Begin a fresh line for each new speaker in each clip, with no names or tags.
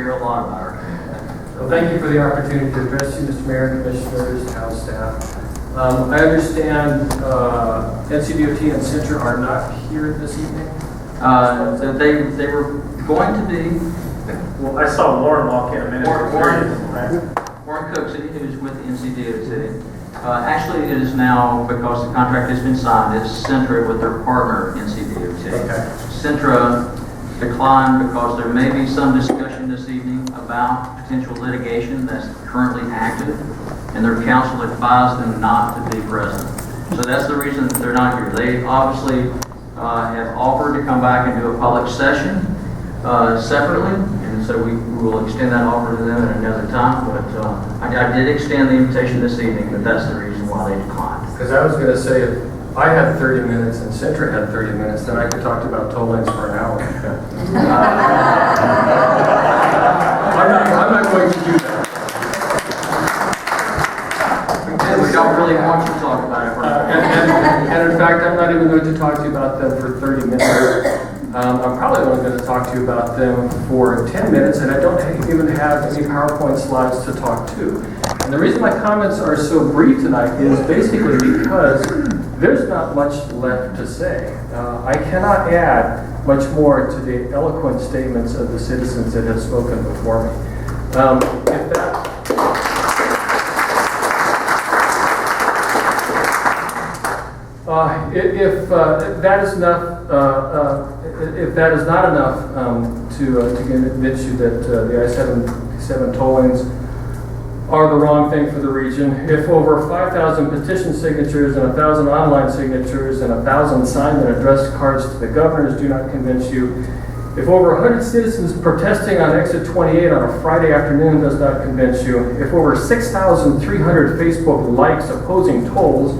hear a lot about her.
Well, thank you for the opportunity to address you, Mr. Mayor, Commissioners, town staff. I understand NCDOT and Cintra are not here this evening.
They were going to be.
Well, I saw Lauren walk in a minute.
Warren Cooks, who's with NCDOT. Actually, it is now, because the contract has been signed, it's Cintra with their partner, NCDOT.
Okay.
Cintra declined because there may be some discussion this evening about potential litigation that's currently active, and their counsel advised them not to be present. So that's the reason that they're not here. They obviously have offered to come back and do a public session separately, and so we will extend that offer to them at another time. But I did extend the invitation this evening, but that's the reason why they declined.
Because I was going to say, if I had 30 minutes and Cintra had 30 minutes, then I could talk about toll lanes for an hour. I'm not going to do that.
We don't really want you to talk about it.
And in fact, I'm not even going to talk to you about them for 30 minutes. I'm probably only going to talk to you about them for 10 minutes, and I don't even have any PowerPoint slides to talk to. And the reason my comments are so brief tonight is basically because there's not much left to say. I cannot add much more to the eloquent statements of the citizens that have spoken before me. If that is not enough to convince you that the I-77 toll lanes are the wrong thing for the region, if over 5,000 petition signatures and 1,000 online signatures and 1,000 signed and addressed cards to the governors do not convince you, if over 100 citizens protesting on exit 28 on a Friday afternoon does not convince you, if over 6,300 Facebook likes opposing tolls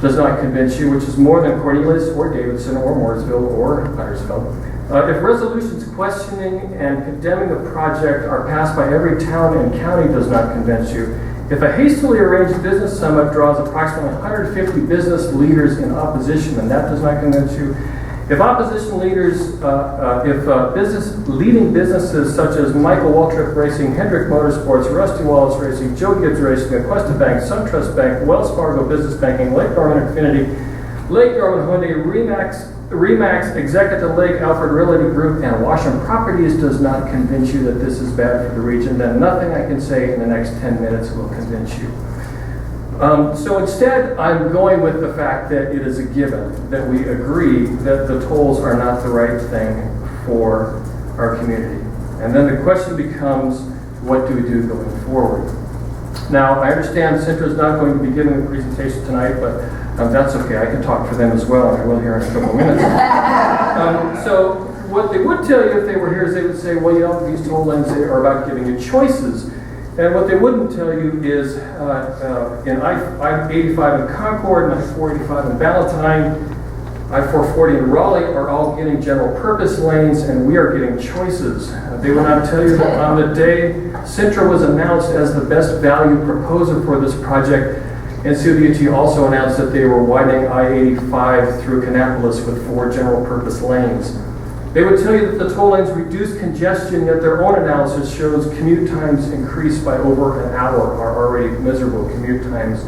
does not convince you, which is more than Cornelius or Davidson or Mooresville or Huntersville. If resolutions questioning and condemning the project are passed by every town and county does not convince you, if a hastily arranged business summit draws approximately 150 business leaders in opposition and that does not convince you, if opposition leaders, leading businesses such as Michael Waltrip Racing, Hendrick Motorsports, Rusty Wallace Racing, Joe Gibbs Racing, Aquesta Bank, SunTrust Bank, Wells Fargo Business Banking, Lake Norman Infinity, Lake Norman Hyundai, Remax, Executive Lake, Alfred Realty Group, and Washington Properties does not convince you that this is bad for the region, then nothing I can say in the next 10 minutes will convince you. So instead, I'm going with the fact that it is a given that we agree that the tolls are not the right thing for our community. And then the question becomes, what do we do going forward? Now, I understand Cintra is not going to be giving a presentation tonight, but that's okay. I can talk for them as well, and I will here in a couple of minutes. So what they would tell you if they were here is they would say, well, you know, these toll lanes are about giving you choices. And what they wouldn't tell you is in I-85 in Concord, and I-485 in Valentine, I-440 in Raleigh are all getting general purpose lanes, and we are getting choices. They will not tell you that on the day Cintra was announced as the best value proposer for this project, NCDOT also announced that they were widening I-85 through Kannapolis with 4 general purpose lanes. They would tell you that the toll lanes reduce congestion, yet their own analysis shows commute times increased by over an hour, our already miserable commute times.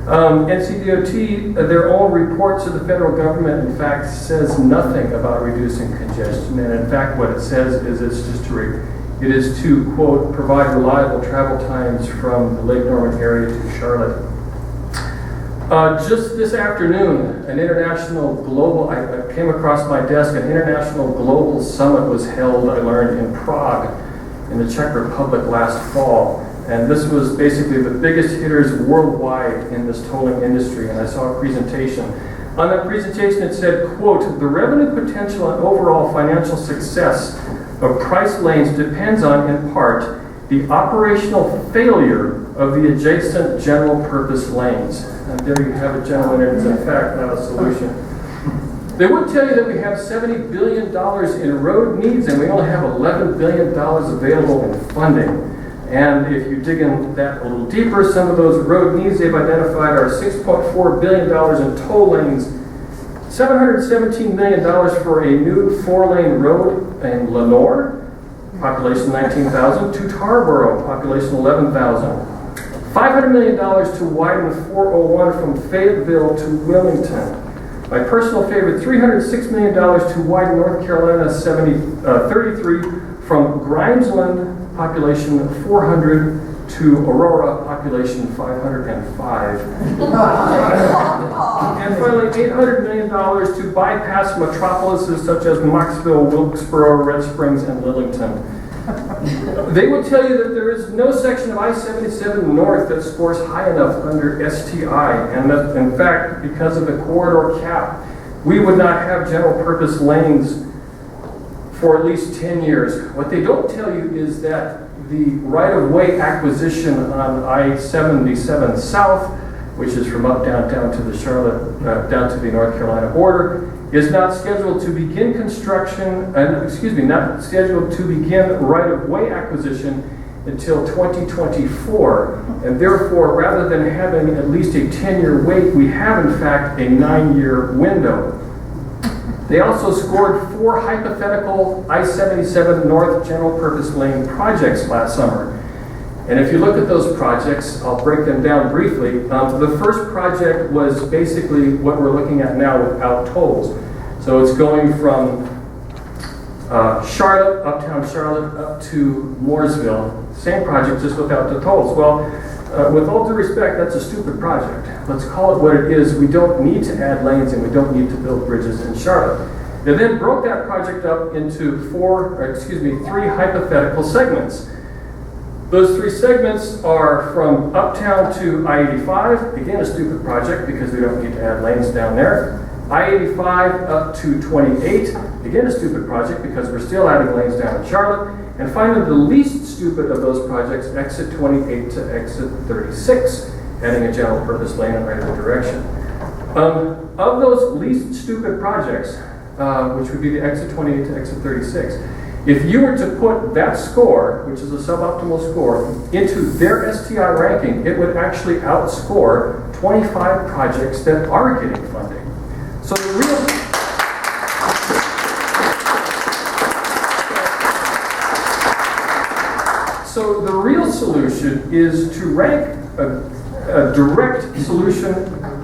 NCDOT, their own report to the federal government, in fact, says nothing about reducing congestion. And in fact, what it says is it is to, quote, provide reliable travel times from the Lake Norman area to Charlotte. Just this afternoon, I came across my desk, an international global summit was held, I learned, in Prague, in the Czech Republic last fall. And this was basically the biggest hitters worldwide in this tolling industry, and I saw a presentation. On that presentation it said, quote, the revenue potential and overall financial success of price lanes depends on, in part, the operational failure of the adjacent general purpose lanes. And there you have it, gentlemen, it is in fact not a solution. They would tell you that we have $70 billion in road needs and we only have $11 billion available in funding. And if you dig in that a little deeper, some of those road needs they've identified are $6.4 billion in toll lanes, $717 million for a new 4-lane road in Lenore, population 19,000, to Tarboro, population 11,000. $500 million to widen 401 from Fayetteville to Wilmington. My personal favorite, $306 million to widen North Carolina 33 from Grimesland, population 400, to Aurora, population 505. And finally, $800 million to bypass metropolises such as Knoxville, Wilkesboro, Red Springs, and Lillington. They will tell you that there is no section of I-77 North that scores high enough under STI, and that, in fact, because of the corridor cap, we would not have general purpose lanes for at least 10 years. What they don't tell you is that the right-of-way acquisition on I-77 South, which is from uptown down to the Charlotte, down to the North Carolina border, is not scheduled to begin construction, not scheduled to begin right-of-way acquisition until 2024. And therefore, rather than having at least a 10-year wait, we have in fact a 9-year window. They also scored 4 hypothetical I-77 North general purpose lane projects last summer. And if you look at those projects, I'll break them down briefly. The first project was basically what we're looking at now without tolls. So it's going from Charlotte, uptown Charlotte, up to Mooresville. Same project, just without the tolls. Well, with all due respect, that's a stupid project. Let's call it what it is. We don't need to add lanes and we don't need to build bridges in Charlotte. They then broke that project up into 3 hypothetical segments. Those 3 segments are from uptown to I-85, again a stupid project because we don't need to add lanes down there. I-85 up to 28, again a stupid project because we're still adding lanes down in Charlotte. And finally, the least stupid of those projects, exit 28 to exit 36, adding a general purpose lane in either direction. Of those least stupid projects, which would be the exit 28 to exit 36, if you were to put that score, which is a suboptimal score, into their STI ranking, it would actually outscore 25 projects that are getting funding. So the real solution is to rank a direct solution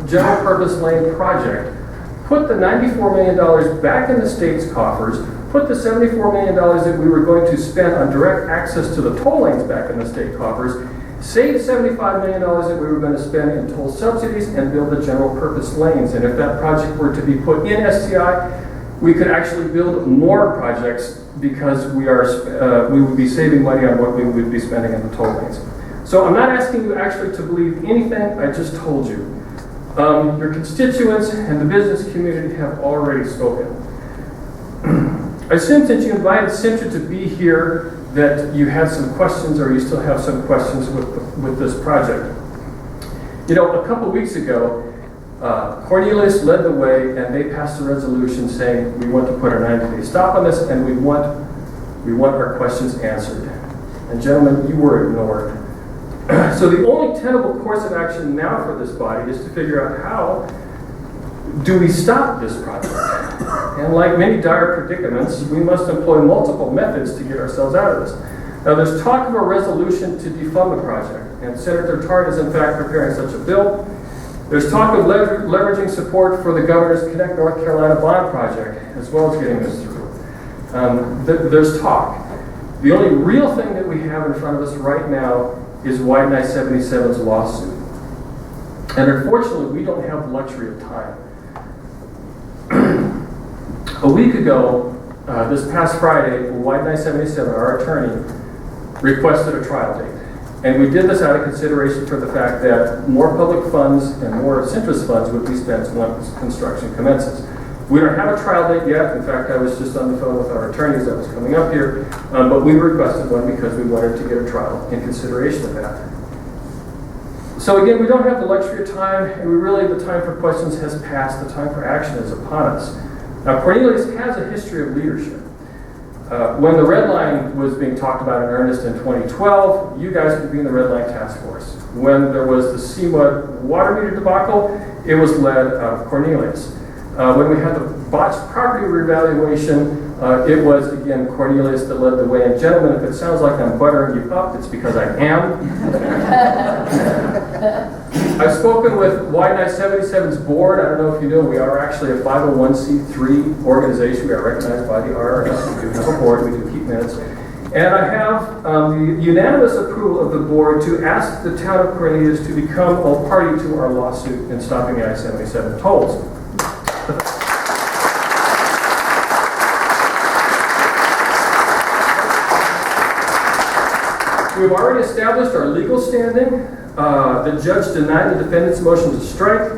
general purpose lane project, put the $94 million back in the state's coffers, put the $74 million that we were going to spend on direct access to the toll lanes back in the state coffers, save $75 million that we were going to spend in toll subsidies, and build the general purpose lanes. And if that project were to be put in STI, we could actually build more projects because we would be saving money on what we would be spending in the toll lanes. So I'm not asking you actually to believe anything I just told you. Your constituents and the business community have already spoken. I assume since you invited Cintra to be here that you had some questions, or you still have some questions with this project. You know, a couple weeks ago, Cornelius led the way, and they passed a resolution saying we want to put a 90-day stop on this, and we want our questions answered. And gentlemen, you were ignored. So the only tenable course of action now for this body is to figure out how do we stop this project. And like many dire predicaments, we must employ multiple methods to get ourselves out of this. Now there's talk of a resolution to defund the project, and Senator Tart is in fact preparing such a bill. There's talk of leveraging support for the governor's Connect North Carolina bond project, as well as getting this through. There's talk. The only real thing that we have in front of us right now is WidenI77's lawsuit. And unfortunately, we don't have the luxury of time. A week ago, this past Friday, WidenI77, our attorney, requested a trial date. And we did this out of consideration for the fact that more public funds and more of Cintra's funds would be spent once construction commences. We don't have a trial date yet. In fact, I was just on the phone with our attorneys that was coming up here, but we requested one because we wanted to get a trial in consideration of that. So again, we don't have the luxury of time, and the time for questions has passed. The time for action is upon us. Now, Cornelius has a history of leadership. When the Red Line was being talked about in earnest in 2012, you guys could be in the Red Line Task Force. When there was the CMUD water meter debacle, it was led out of Cornelius. When we had the botched property revaluation, It was, again, Cornelius that led the way. And gentlemen, if it sounds like I'm buttering you up, it's because I am. I've spoken with WidenI77's board. I don't know if you know, we are actually a 501c3 organization. We are recognized by the IRS. We do have a board. We do keep minutes. And I have the unanimous approval of the board to ask the town of Cornelius to become a party to our lawsuit in stopping the I-77 tolls. We've already established our legal standing. The judge denied the defendant's motion to strike.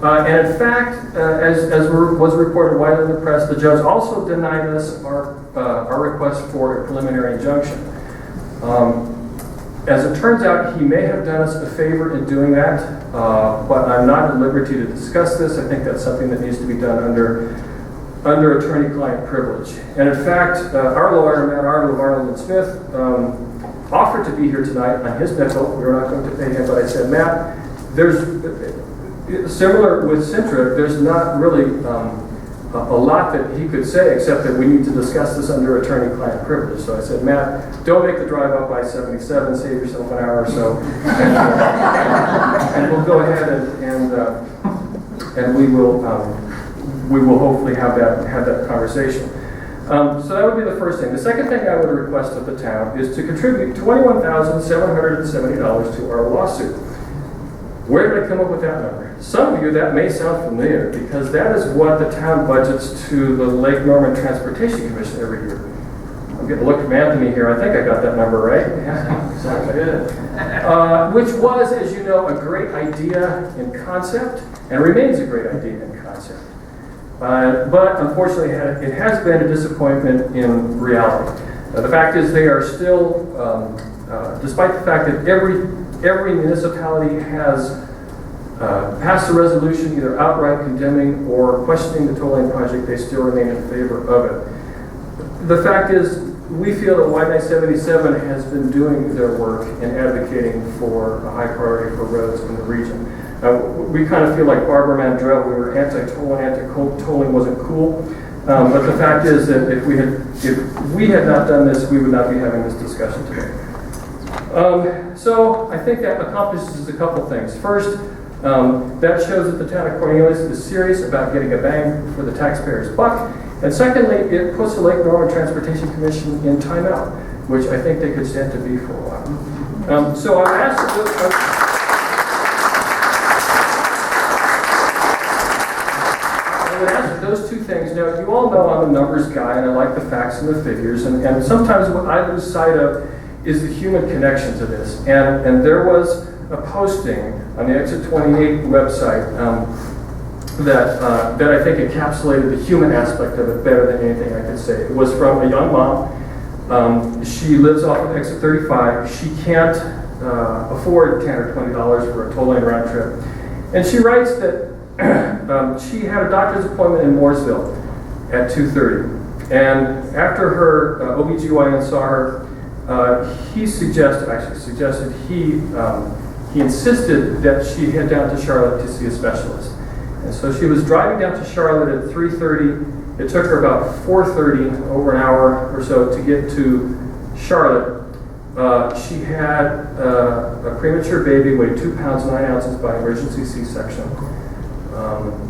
And in fact, as was reported widely in the press, the judge also denied us our request for a preliminary injunction. As it turns out, he may have done us a favor in doing that, but I'm not at liberty to discuss this. I think that's something that needs to be done under attorney-client privilege. And in fact, our lawyer, Matt Arnold of Arnold & Smith, offered to be here tonight on his nickel. We were not going to pay him, but I said, Matt, there's similar with Cintra, there's not really a lot that he could say except that we need to discuss this under attorney-client privilege. So I said, Matt, don't make the drive up I-77, save yourself an hour or so, and we'll go ahead and we will hopefully have that conversation. So that would be the first thing. The second thing I would request of the town is to contribute $21,770 to our lawsuit. Where did I come up with that number? Some of you, that may sound familiar because that is what the town budgets to the Lake Norman Transportation Commission every year. I'm getting a look from Anthony here. I think I got that number right. Yeah, sounds good. Which was, as you know, a great idea in concept and remains a great idea in concept. But unfortunately, it has been a disappointment in reality. The fact is they are still, despite the fact that every municipality has passed a resolution either outright condemning or questioning the tolling project, they still remain in favor of it. The fact is, we feel that WidenI77 has been doing their work in advocating for a high priority for roads in the region. We kind of feel like Barbara Mandrell, we were anti-tolling, anti-tolling wasn't cool. But the fact is that if we had not done this, we would not be having this discussion today. So I think that accomplishes a couple things. First, that shows that the town of Cornelius is serious about getting a bang for the taxpayer's buck. And secondly, it puts the Lake Norman Transportation Commission in timeout, which I think they could stand to be for a while. So I've asked those two things. Now, you all know I'm a numbers guy, and I like the facts and the figures. And sometimes what I lose sight of is the human connection to this. And there was a posting on the Exit 28 website that I think encapsulated the human aspect of it better than anything I could say. It was from a young mom. She lives off of Exit 35. She can't afford $10 or $20 for a toll-lane round trip. And she writes that she had a doctor's appointment in Mooresville at 2:30. And after her OBGYN saw her, he insisted that she head down to Charlotte to see a specialist. And so she was driving down to Charlotte at 3:30. It took her about 4:30, over an hour or so, to get to Charlotte. She had a premature baby, weighed 2 pounds 9 ounces by emergency C-section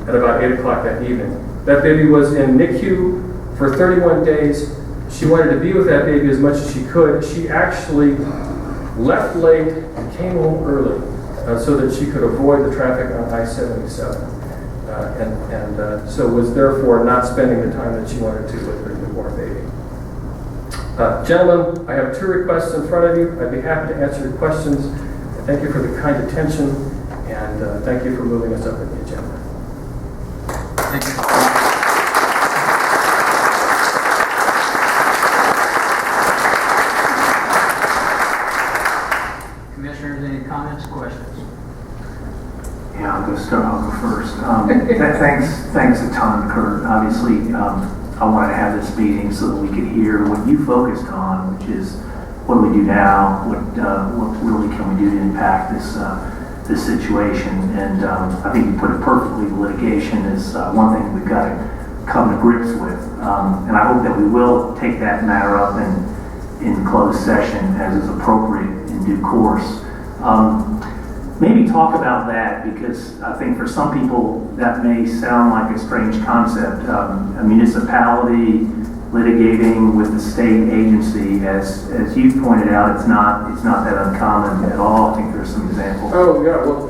at about 8 o'clock that evening. That baby was in NICU for 31 days. She wanted to be with that baby as much as she could. She actually left late and came home early so that she could avoid the traffic on I-77. So was therefore not spending the time that she wanted to with her newborn baby. Gentlemen, I have 2 requests in front of you. I'd be happy to answer your questions. Thank you for the kind attention, and thank you for moving us up in the agenda.
Thank you. Commissioners, any comments, questions?
Yeah, I'll go first. Thanks a ton, Kurt. Obviously, I wanted to have this meeting so that we could hear what you focused on, which is what do we do now? What really can we do to impact this situation? And I think you put it perfectly. Litigation is one thing we've got to come to grips with. And I hope that we will take that matter up in closed session as is appropriate in due course. Maybe talk about that, because I think for some people that may sound like a strange concept. A municipality litigating with the state agency, as you pointed out, it's not that uncommon at all. I think there's some examples.
Oh, yeah, well,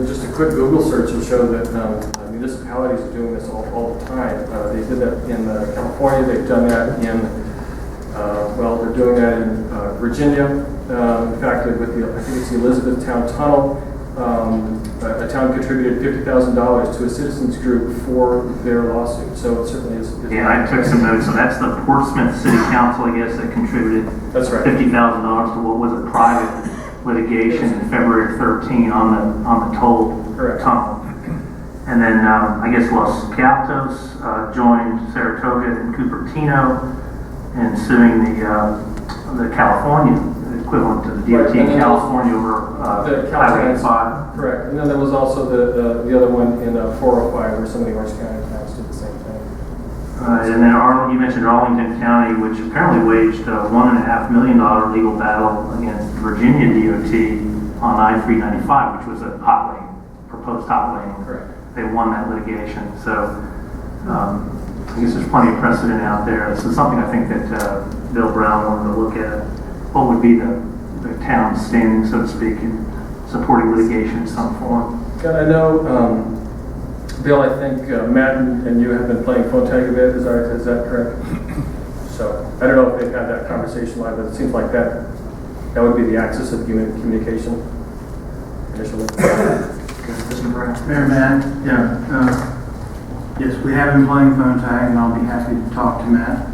just a quick Google search will show that municipalities are doing this all the time. They did that in California, they've done that in, they're doing that in Virginia. In fact, I think it's the Elizabeth Town Tunnel. A town contributed $50,000 to a citizens group for their lawsuit. So it certainly is.
Yeah, I took some notes. So that's the Portsmouth City Council, I guess, that contributed
That's right.
$50,000 to what was a private litigation in February 13 on the toll
Correct.
tunnel. And then I guess Los Gatos joined Saratoga and Cupertino in suing the California equivalent to the DOT
Right,
California over
the
Highway
California-
5.
Correct. And then there was also the other one in 405 where some of the Orange County towns did the same thing.
And then you mentioned Arlington County, which apparently waged a $1.5 million legal battle against Virginia DOT on I-395, which was a proposed hot lane.
Correct.
They won that litigation. So I guess there's plenty of precedent out there. This is something I think that Bill Brown wanted to look at. What would be the town's standing, so to speak, in supporting litigation in some form?
And I know, Bill, I think Matt and you have been playing phone tag a bit. Is that correct? So I don't know if they've had that conversation live, but it seems like that would be the axis of communication initially.
Mr. Brown?
Mayor, Matt, yes, we have been playing phone tag, and I'll be happy to talk to Matt.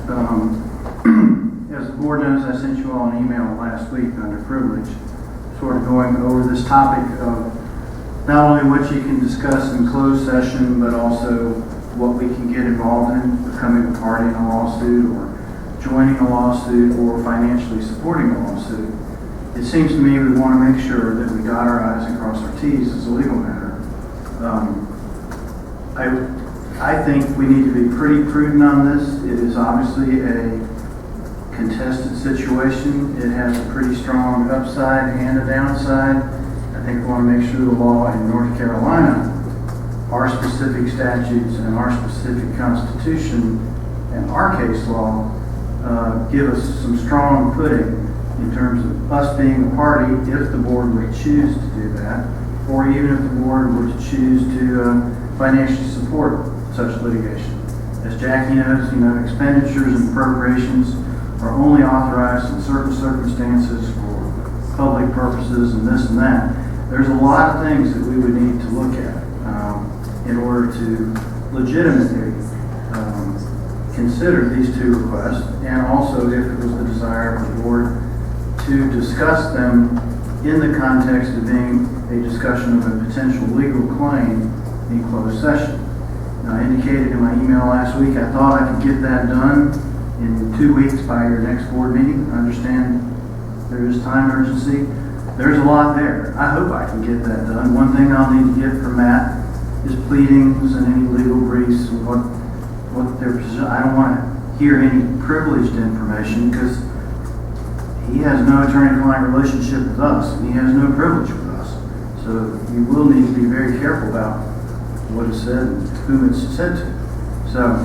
As the board knows, I sent you all an email last week under privilege, sort of going over this topic of not only what you can discuss in closed session, but also what we can get involved in, becoming a party in a lawsuit, or joining a lawsuit, or financially supporting a lawsuit. It seems to me we want to make sure that we dot our I's and cross our T's as a legal matter. I think we need to be pretty prudent on this. It is obviously a contested situation. It has a pretty strong upside and a downside. I think we want to make sure the law in North Carolina, our specific statutes and our specific constitution and our case law give us some strong footing in terms of us being a party if the board would choose to do that, or even if the board were to choose to financially support such litigation. As Jackie knows, expenditures and appropriations are only authorized in certain circumstances for public purposes and this and that. There's a lot of things that we would need to look at in order to legitimately consider these two requests, and also if it was the desire of the board to discuss them in the context of being a discussion of a potential legal claim in closed session. Now, I indicated in my email last week I thought I could get that done in 2 weeks by your next board meeting. I understand there is time urgency. There's a lot there. I hope I can get that done. One thing I'll need to get from Matt is pleadings and any legal briefs and what their position. I don't want to hear any privileged information because he has no attorney-client relationship with us, and he has no privilege with us. So you will need to be very careful about what is said and whom it's said to. So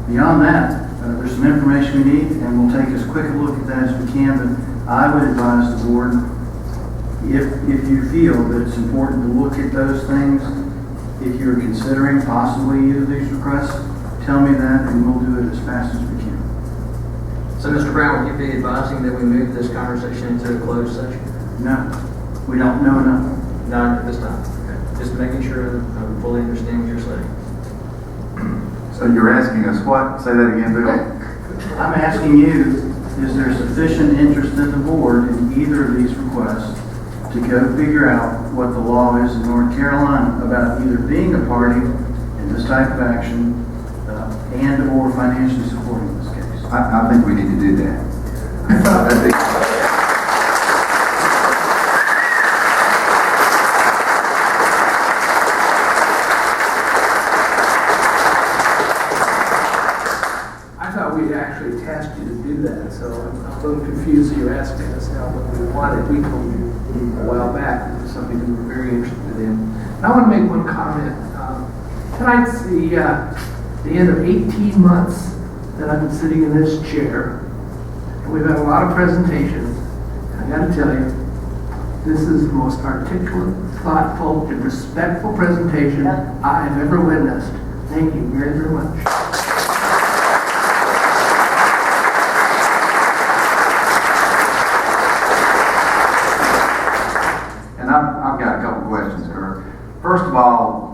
beyond that, there's some information we need, and we'll take as quick a look at that as we can. But I would advise the board, if you feel that it's important to look at those things, if you're considering possibly either of these requests, tell me that, and we'll do it as fast as we can.
So, Mr. Brown, would you be advising that we move this conversation into a closed session?
No, we don't know enough.
Not at this time. Okay. Just making sure that I fully understand what you're saying.
So you're asking us what? Say that again, Bill.
I'm asking you, is there sufficient interest in the board in either of these requests to go figure out what the law is in North Carolina about either being a party in this type of action and or financially supporting this case?
I think we need to do that.
asking us now what we wanted. We told you a while back it was something we were very interested in. And I want to make one comment. Tonight's the end of 18 months that I've been sitting in this chair. And we've had a lot of presentations. And I got to tell you, this is the most articulate, thoughtful, and respectful presentation I have ever witnessed. Thank you very, very much.
And I've got a couple of questions, Kurt. First of all,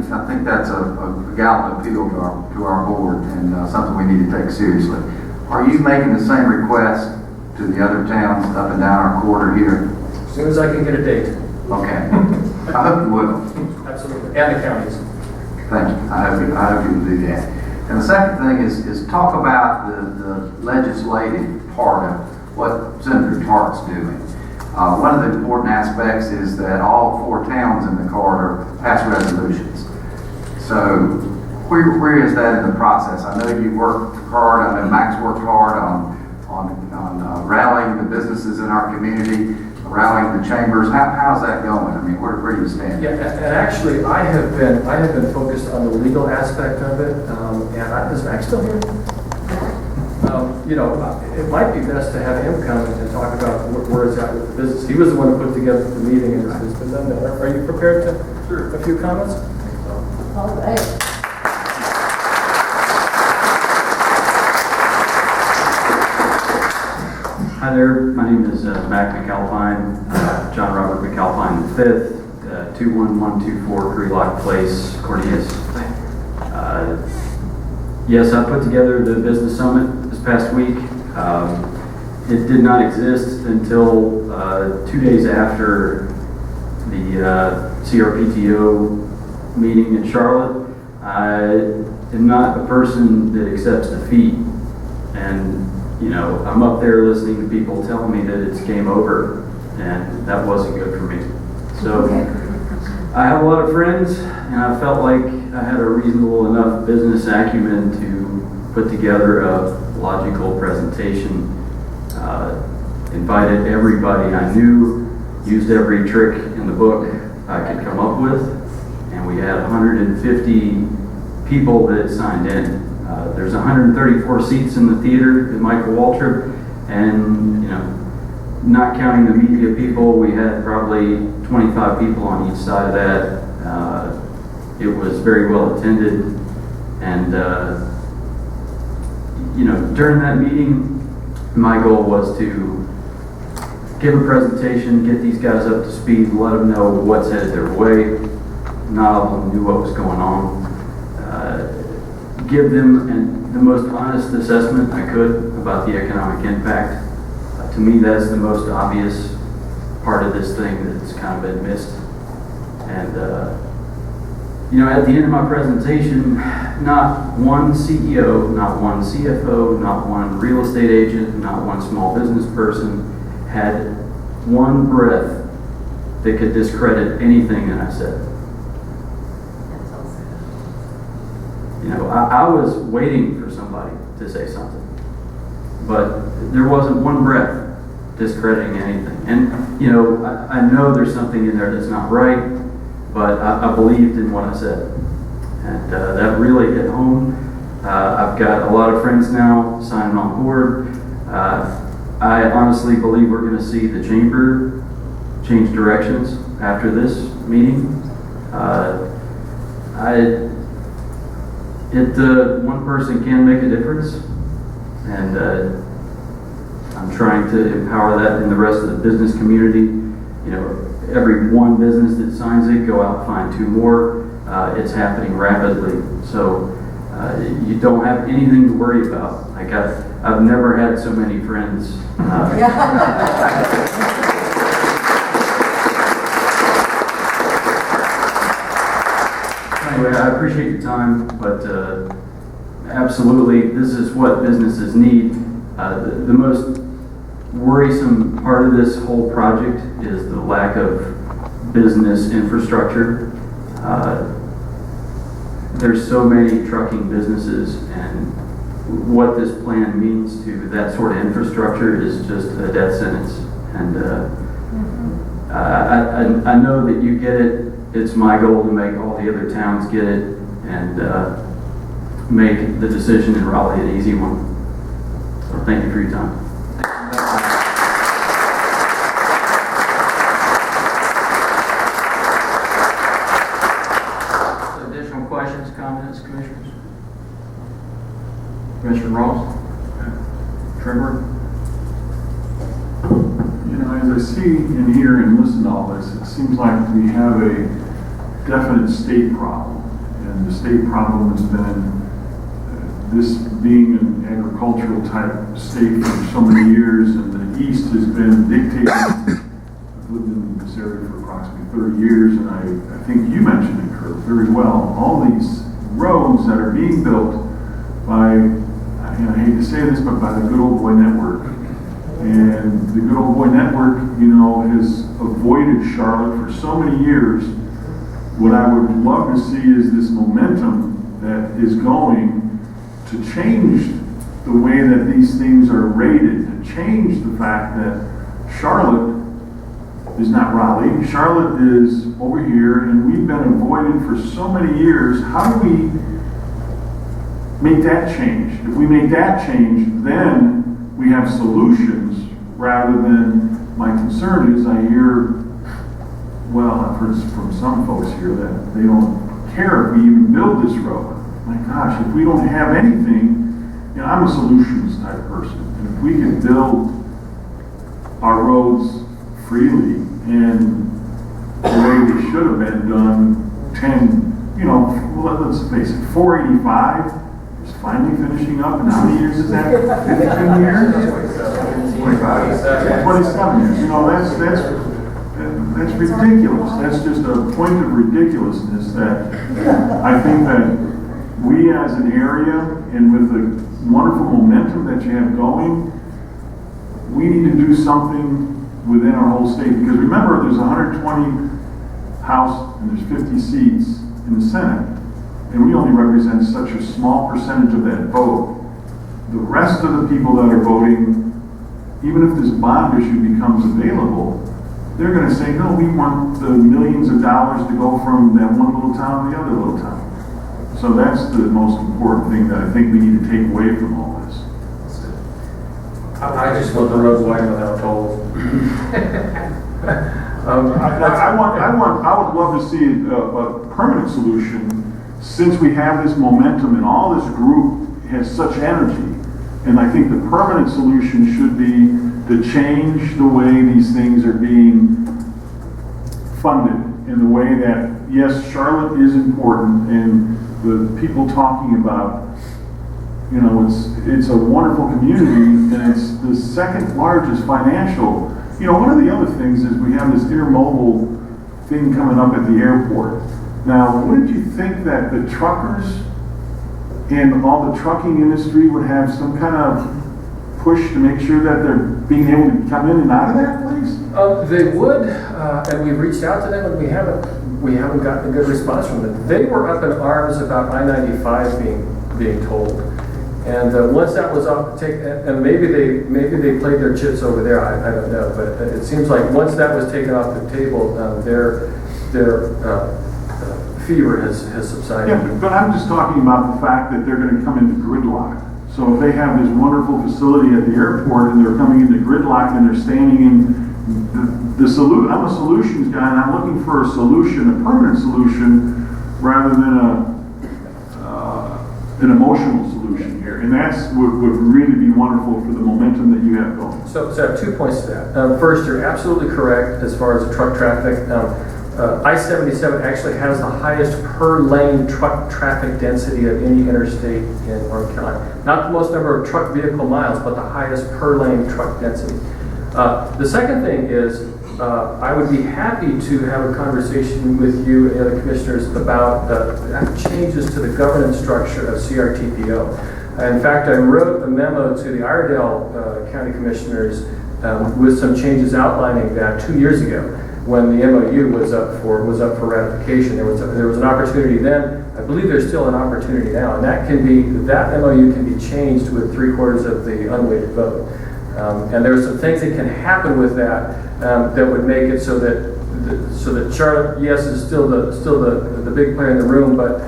I think that's a gallant appeal to our board and something we need to take seriously. Are you making the same request to the other towns up and down our quarter here?
As soon as I can get a date.
Okay. I hope you will.
Absolutely. And the counties.
Thank you. I hope you will do that. And the second thing is talk about the legislative part of what Senator Tartt's doing. One of the important aspects is that all 4 towns in the corridor pass resolutions. So where is that in the process? I know you worked hard. I know Max worked hard on rallying the businesses in our community, rallying the chambers. How's that going? I mean, where do you stand?
Yeah, and actually, I have been focused on the legal aspect of it. Is Max still here? It might be best to have him come and talk about where it's at with the business. He was the one who put together the meeting, and it's been done. Are you prepared to? Sure. A few comments?
All right.
Hi there, my name is Mac McAlpine, John Robert McAlpine V, 21124 Creelock Place, Cornelius. Yes, I put together the business summit this past week. It did not exist until 2 days after the CRPTO meeting in Charlotte. I am not a person that accepts defeat, and I'm up there listening to people telling me that it's game over, and that wasn't good for me. So I have a lot of friends, and I felt like I had a reasonable enough business acumen to put together a logical presentation. Invited everybody I knew, used every trick in the book I could come up with, and we had 150 people that signed in. There's 134 seats in the theater at Michael Waltrip, and not counting the media people, we had probably 25 people on each side of that. It was very well attended, and during that meeting, my goal was to give a presentation, get these guys up to speed, let them know what's headed their way. Not all of them knew what was going on. Give them the most honest assessment I could about the economic impact. To me, that's the most obvious part of this thing that's kind of been missed. And, at the end of my presentation, not one CEO, not one CFO, not one real estate agent, not one small business person had one breath that could discredit anything that I said. I was waiting for somebody to say something, but there wasn't one breath discrediting anything. And, I know there's something in there that's not right, but I believed in what I said. And that really hit home. I've got a lot of friends now signing on board. I honestly believe we're going to see the chamber change directions after this meeting. One person can make a difference, and I'm trying to empower that in the rest of the business community. Every one business that signs it, go out and find 2 more. It's happening rapidly, so you don't have anything to worry about. Like I've never had so many friends. Anyway, I appreciate your time, but absolutely, this is what businesses need. The most worrisome part of this whole project is the lack of business infrastructure. There's so many trucking businesses, and what this plan means to that sort of infrastructure is just a death sentence. And I know that you get it. It's my goal to make all the other towns get it and make the decision in Raleigh an easy one. So thank you for your time.
Additional questions, comments, commissioners? Commissioner Ross? Trevor?
You know, as I see and hear and listen to all this, it seems like we have a definite state problem. And the state problem has been this being an agricultural type state for so many years, and the East has been dictating. I've lived in this area for approximately 30 years, and I think you mentioned it, Kurt, very well. All these roads that are being built by, and I hate to say this, but by the good old boy network. And the good old boy network, you know, has avoided Charlotte for so many years. What I would love to see is this momentum that is going to change the way that these things are rated, to change the fact that Charlotte is not Raleigh. Charlotte is over here, and we've been avoided for so many years. How do we make that change? If we make that change, then we have solutions rather than, my concern is I hear, well, I've heard from some folks here that they don't care if we even build this road. My gosh, if we don't have anything, you know, I'm a solutions type person. And if we can build our roads freely and the way they should have been done 10, you know, well, let's face it, 485 is finally finishing up. And how many years is that? 15 years? 27 years. You know, that's ridiculous. That's just a point of ridiculousness that I think that we as an area, and with the wonderful momentum that you have going, we need to do something within our whole state. Because remember, there's 120 House and there's 50 seats in the Senate, and we only represent such a small percentage of that vote. The rest of the people that are voting, even if this bond issue becomes available, they're going to say, no, we want the millions of dollars to go from that one little town to the other little town. So that's the most important thing that I think we need to take away from all this.
I just want the roads widened without tolls.
I would love to see a permanent solution, since we have this momentum and all this group has such energy. And I think the permanent solution should be to change the way these things are being funded in the way that, yes, Charlotte is important, and the people talking about, you know, it's a wonderful community, and it's the second largest financial. You know, one of the other things is we have this intermodal thing coming up at the airport. Now, wouldn't you think that the truckers and all the trucking industry would have some kind of push to make sure that they're being able to come in and out of that place?
They would, and we've reached out to them, and we haven't gotten a good response from them. They were up in arms about I-95 being told, and once that was off, and maybe they played their chips over there. I don't know, but it seems like once that was taken off the table, their fever has subsided.
Yeah, but I'm just talking about the fact that they're going to come into gridlock. So if they have this wonderful facility at the airport and they're coming into gridlock and they're standing in the solution, I'm a solutions guy, and I'm looking for a solution, a permanent solution, rather than an emotional solution here. And that's what would really be wonderful for the momentum that you have going.
So I have 2 points to that. First, you're absolutely correct as far as the truck traffic. I-77 actually has the highest per lane truck traffic density of any interstate in North Carolina. Not the most number of truck vehicle miles, but the highest per lane truck density. The second thing is, I would be happy to have a conversation with you and the other commissioners about changes to the governance structure of CRTPO. In fact, I wrote a memo to the Iredell County Commissioners with some changes outlining that 2 years ago, when the MOU was up for ratification. There was an opportunity then. I believe there's still an opportunity now, and that MOU can be changed with 3/4 of the unweighted vote. And there are some things that can happen with that that would make it so that Charlotte, yes, is still the big player in the room, but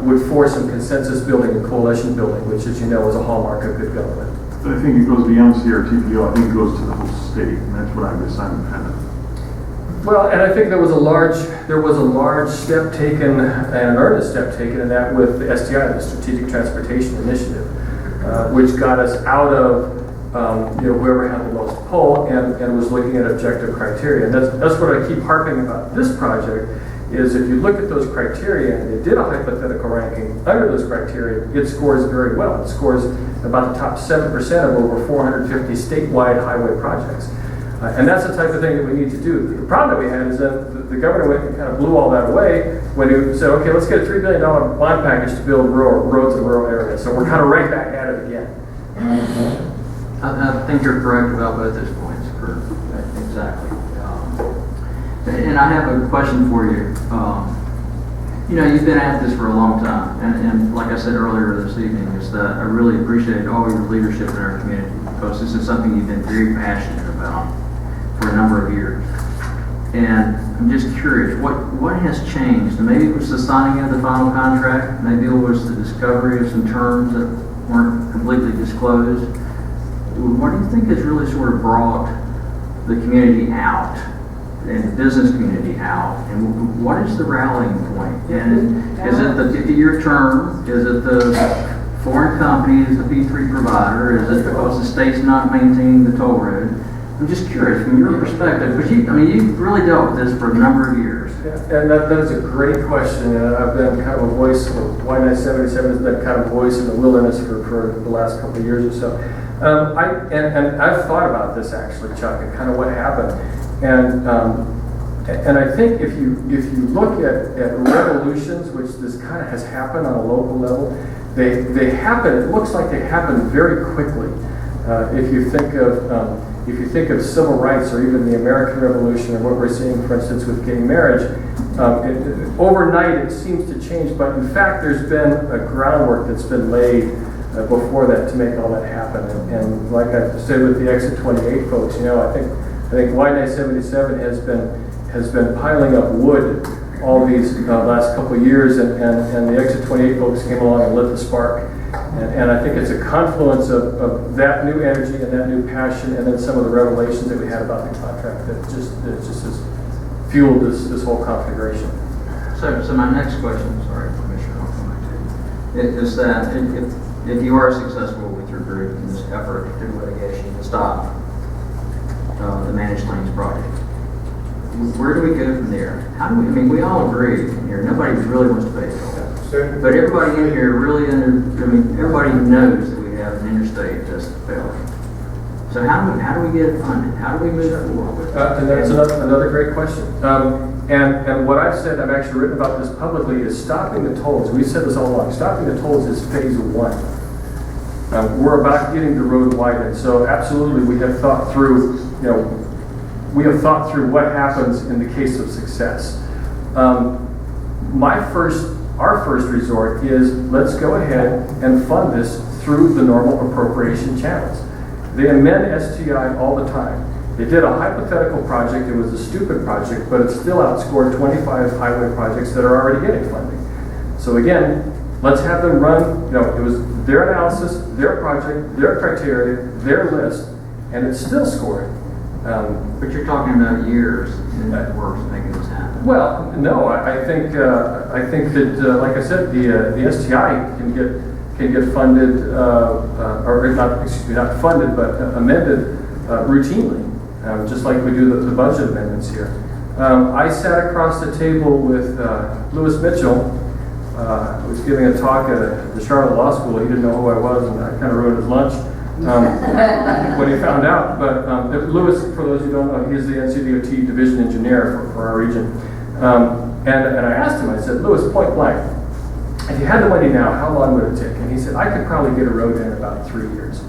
would force some consensus building and coalition building, which, as you know, is a hallmark of good government.
I think it goes beyond CRTPO. I think it goes to the whole state, and that's what I guess I'm kind of.
Well, and I think there was a large step taken, and an earnest step taken in that with the STI, the Strategic Transportation Initiative, which got us out of whoever had the most pull and was looking at objective criteria. And that's what I keep harping about this project, is if you look at those criteria, and they did a hypothetical ranking under those criteria, it scores very well. It scores about the top 7% of over 450 statewide highway projects. And that's the type of thing that we need to do. The problem that we had is that the governor went and kind of blew all that away when he said, okay, let's get a $3 billion bond package to build roads in rural areas. So we're kind of right back at it again.
I think you're correct about both those points, Kurt. Exactly. And I have a question for you. You've been at this for a long time, and like I said earlier this evening, is that I really appreciate all your leadership in our community, because this is something you've been very passionate about for a number of years. And I'm just curious, what has changed? And maybe it was the signing of the final contract, maybe it was the discovery of some terms that weren't completely disclosed. What do you think has really sort of brought the community out, and the business community out, and what is the rallying point? And is it the 50-year term? Is it the foreign company is the P3 provider? Is it because the state's not maintaining the toll road? I'm just curious from your perspective, because you've really dealt with this for a number of years.
Yeah, and that is a great question, and I've been kind of a voice, WidenI77 has been kind of a voice in the wilderness for the last couple of years or so. I've thought about this actually, Chuck, and kind of what happened. And I think if you look at revolutions, which this kind of has happened on a local level, they happen. It looks like they happen very quickly. If you think of civil rights, or even the American Revolution, or what we're seeing, for instance, with gay marriage, overnight it seems to change. But in fact, there's been a groundwork that's been laid before that to make all that happen. And like I said with the Exit 28 folks, I think WidenI77 has been piling up wood all these last couple of years, and the Exit 28 folks came along and lit the spark. And I think it's a confluence of that new energy and that new passion, and then some of the revelations that we had about the contract that just has fueled this whole configuration.
So my next question, sorry, Commissioner, I'll come back to you, is that if you are successful with your group in this effort to do litigation to stop the managed lanes project, where do we go from there? How do we? We all agree here. Nobody really wants to pay toll, but everybody in here really everybody knows that we have an interstate that's failing. So how do we get it funded? How do we move forward?
And that's another great question. And what I've said, I've actually written about this publicly, is stopping the tolls. We've said this all along. Stopping the tolls is phase 1. We're about getting the road widened. So absolutely, we have thought through. What happens in the case of success. Our first resort is, let's go ahead and fund this through the normal appropriation channels. They amend STI all the time. They did a hypothetical project. It was a stupid project, but it still outscored 25 highway projects that are already getting funding. So again, let's have them run, it was their analysis, their project, their criteria, their list, and it's still scoring.
But you're talking about years in that works making this happen.
Well, no, I think that, like I said, the STI can get funded, or not funded, but amended routinely, just like we do the budget amendments here. I sat across the table with Lewis Mitchell, who was giving a talk at the Charlotte Law School. He didn't know who I was, and I kind of ruined his lunch. When he found out, but Lewis, for those who don't know, he's the NCDOT division engineer for our region. And I asked him, I said, Lewis, point blank, if you had the money now, how long would it take? And he said, I could probably get a road in about 3 years.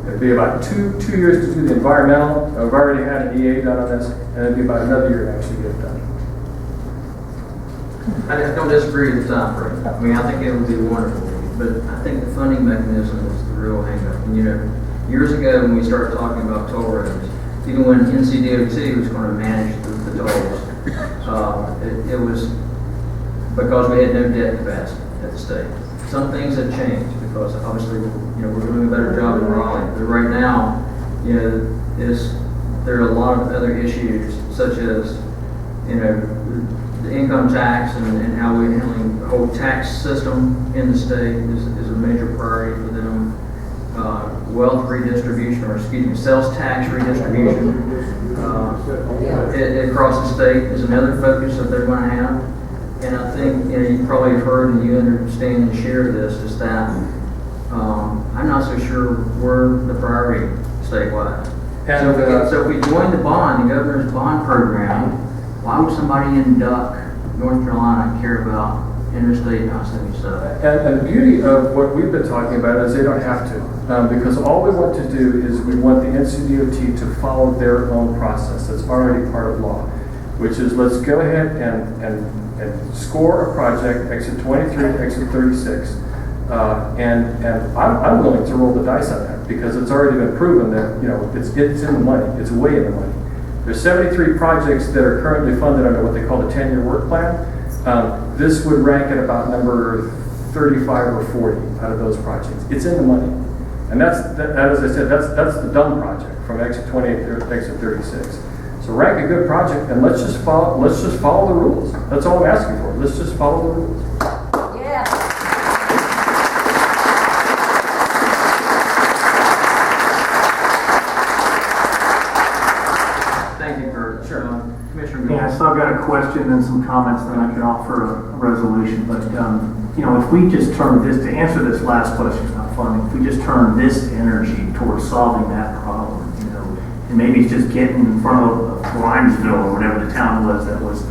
It'd be about two years to do the environmental. I've already had an EA done on this, and it'd be about another year to actually get it done.
I don't disagree with the time frame. I mean, I think it would be wonderful, but I think the funding mechanism is the real hang-up. And, you know, years ago when we started talking about toll roads, even when NCDOT was going to manage the tolls, it was because we had no debt capacity at the state. Some things have changed because obviously, you know, we're doing a better job in Raleigh. But right now, you know, there are a lot of other issues such as, you know, the income tax and how we're handling the whole tax system in the state is a major priority for them. Wealth redistribution, or excuse me, sales tax redistribution across the state is another focus that they're going to have. And I think, you know, you probably have heard and you understand and share this, is that I'm not so sure we're the priority statewide. So if we join the governor's bond program, why would somebody in Duck, North Carolina, care about Interstate I77?
And the beauty of what we've been talking about is they don't have to. Because all we want to do is we want the NCDOT to follow their own process that's already part of law, which is let's go ahead and score a project, exit 23, exit 36. And I'm willing to roll the dice on that because it's already been proven that, you know, it's in the money. It's way in the money. There's 73 projects that are currently funded under what they call the 10-year work plan. This would rank at about number 35 or 40 out of those projects. It's in the money. And that, as I said, that's the done project from exit 28 to exit 36. So rank a good project and let's just follow the rules. That's all I'm asking for. Let's just follow the rules.
Yeah.
Thank you, Kurt.
Sure.
Commissioner
Yeah,
Gilroy.
so I've got a question and some comments, then I can offer a resolution. But, you know, if we just turn this, to answer this last question about funding, if we just turn this energy towards solving that problem, you know, and maybe it's just getting in front of Grinesville or whatever the town was that was,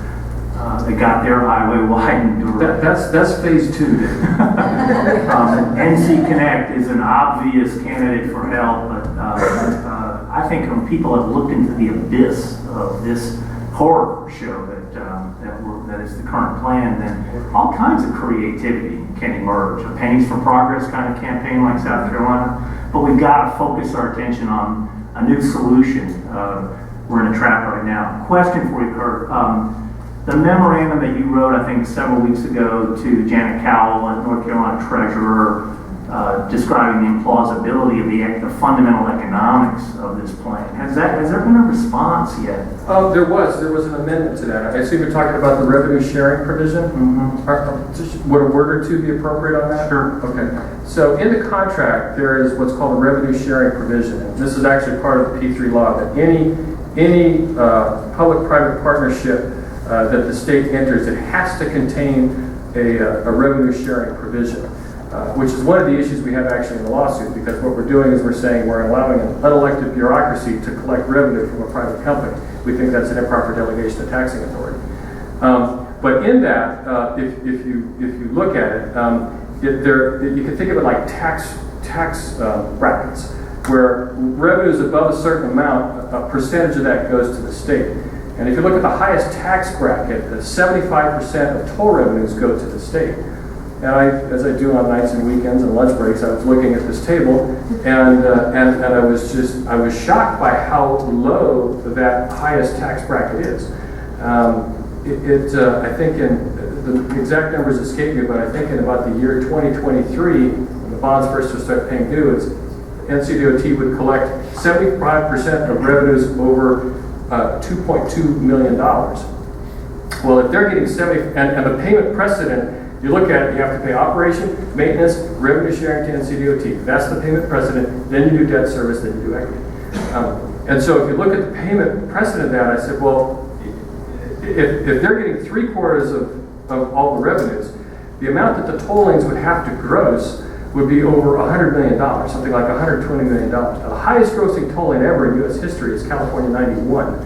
they got their highway widened. Or,
That's phase 2, Dave.
NC Connect is an obvious candidate for help, but I think when people have looked into the abyss of this horror show that is the current plan, then all kinds of creativity can emerge. A Pennies for Progress kind of campaign like South Carolina, but we've got to focus our attention on a new solution. We're in a trap right now. Question for you, Kurt. The memorandum that you wrote, I think, several weeks ago to Janet Cowell, North Carolina Treasurer, describing the implausibility of the fundamental economics of this plan. Has there been a response yet?
There was an amendment to that. I assume you're talking about the revenue sharing provision.
Mm-hmm.
Would a word or two be appropriate on that?
Sure.
Okay. So in the contract, there is what's called a revenue sharing provision. And this is actually part of the P3 law, that any public-private partnership that the state enters, it has to contain a revenue sharing provision, which is one of the issues we have actually in the lawsuit, because what we're doing is we're saying we're allowing an unelected bureaucracy to collect revenue from a private company. We think that's an improper delegation of taxing authority. But in that, if you look at it, you can think of it like tax brackets, where revenue is above a certain amount, a percentage of that goes to the state. And if you look at the highest tax bracket, 75% of toll revenues go to the state. And as I do on nights and weekends and lunch breaks, I was looking at this table, and I was shocked by how low that highest tax bracket is. I think the exact numbers escape me, but I think in about the year 2023, when the bonds first start paying due, NCDOT would collect 75% of revenues over $2.2 million. Well, if they're getting 70, and the payment precedent, you look at it, you have to pay operation, maintenance, revenue sharing to NCDOT. That's the payment precedent. Then you do debt service, then you do equity. And so if you look at the payment precedent of that, I said, well, if they're getting 3/4 of all the revenues, the amount that the tollings would have to gross would be over $100 million, something like $120 million. Now, the highest grossing tolling ever in U.S. history is California 91,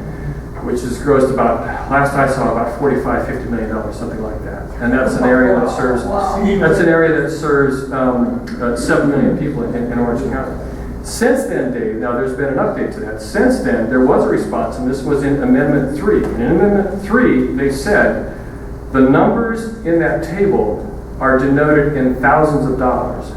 which is grossed about, last I saw, about $45–50 million, something like that. And that's an area that serves 7 million people in Orange County. Since then, Dave, now there's been an update to that. Since then, there was a response, and this was in Amendment 3. And in Amendment 3, they said, The numbers in that table are denoted in thousands of dollars,